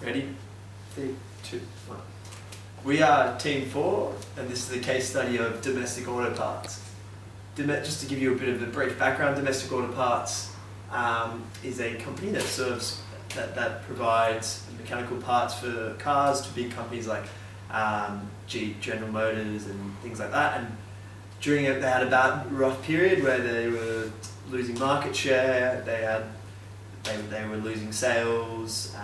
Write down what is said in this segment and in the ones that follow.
Ready? 3, 2, 1. We are Team 4, and this is a case study of Domestic Auto Parts. Just to give you a bit of a brief background, Domestic Auto Parts is a company that provides mechanical parts for cars to big companies like Jeep, General Motors, and things like that. And during it, they had a bad, rough period where they were losing market share. They were losing sales.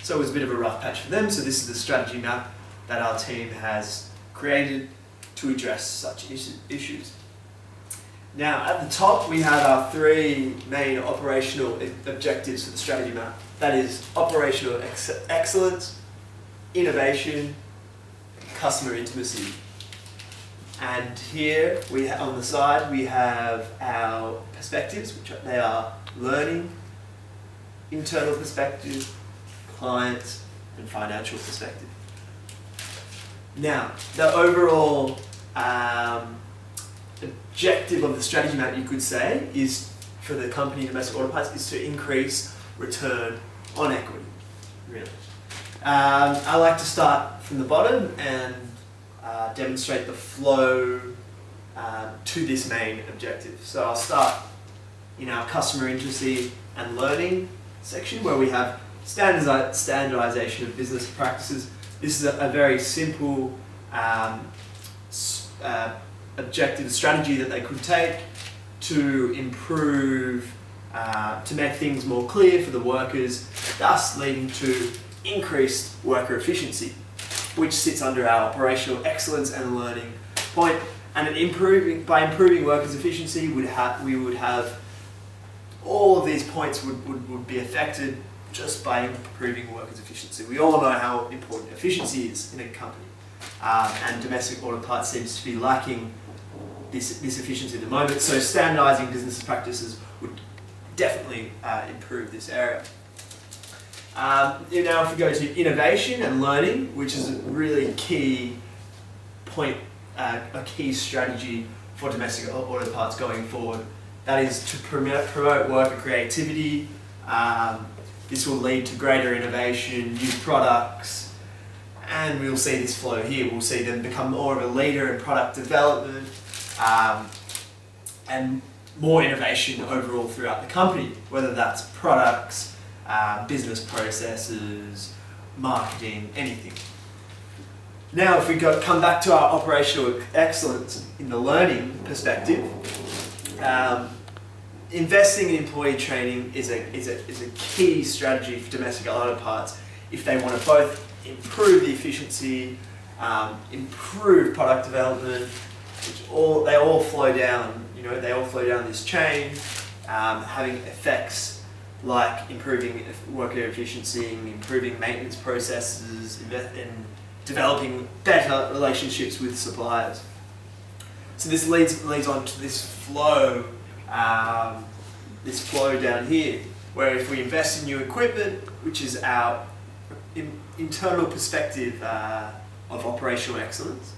So it was a bit of a rough patch for them. So this is the strategy map that our team has created to address such issues. Now, at the top, we have our 3 main operational objectives for the strategy map. That is operational excellence, innovation, customer intimacy. And here, on the side, we have our perspectives, which they are learning, internal perspective, clients, and financial perspective. Now, the overall objective of the strategy map, you could say, is for the company Domestic Auto Parts is to increase return on equity. Really, I like to start from the bottom and demonstrate the flow to this main objective. So I'll start in our customer intimacy and learning section, where we have standardization of business practices. This is a very simple objective strategy that they could take to improve, to make things more clear for the workers, thus leading to increased worker efficiency, which sits under our operational excellence and learning point. And by improving workers' efficiency, we would have all of these points would be affected just by improving workers' efficiency. We all know how important efficiency is in a company, and Domestic Auto Parts seems to be lacking this efficiency at the moment. So standardising business practices would definitely improve this area. Now, if we go to innovation and learning, which is a really key point, a key strategy for Domestic Auto Parts going forward, that is to promote worker creativity. This will lead to greater innovation, new products, and we'll see this flow here. We'll see them become more of a leader in product development and more innovation overall throughout the company, whether that's products, business processes, marketing, anything. Now, if we come back to our operational excellence in the learning perspective, investing in employee training is a key strategy for Domestic Auto Parts if they want to both improve the efficiency, improve product development, which they all flow down. They all flow down this chain, having effects like improving worker efficiency, improving maintenance processes, and developing better relationships with suppliers. So this leads on to this flow down here, where if we invest in new equipment, which is our internal perspective of operational excellence,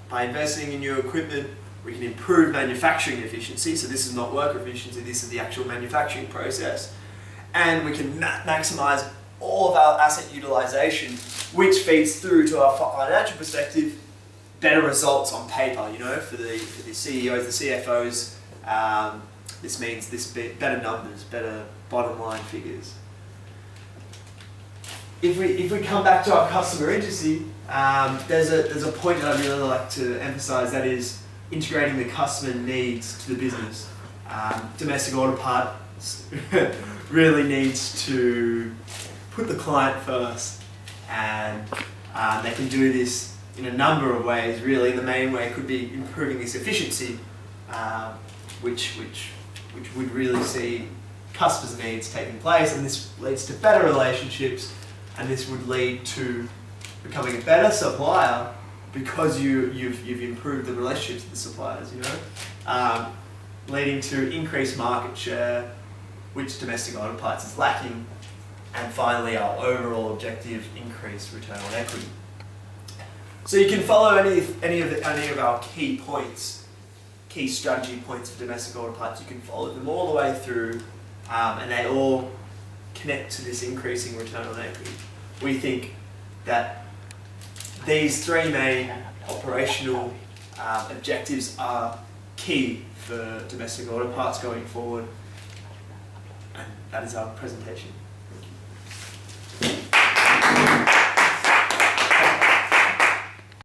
by investing in new equipment, we can improve manufacturing efficiency. So this is not worker efficiency, this is the actual manufacturing process. And we can maximize all of our asset utilization, which feeds through to our financial perspective, better results on paper, for the CEOs, the CFOs. This means better numbers, better bottom line figures. If we come back to our customer intimacy, there's a point that I really like to emphasize, that is integrating the customer needs to the business. Domestic Auto Parts really needs to put the client first, and they can do this in a number of ways. Really, the main way could be improving this efficiency, which would really see customers' needs taking place, and this leads to better relationships, and this would lead to becoming a better supplier because you've improved the relationships with the suppliers, leading to increased market share, which Domestic Auto Parts is lacking, and finally our overall objective, increased return on equity. So you can follow any of our key points, key strategy points for Domestic Auto Parts. You can follow them all the way through, and they all connect to this increasing return on equity. we think that these three main operational objectives are key for domestic auto parts going forward, and that is our presentation.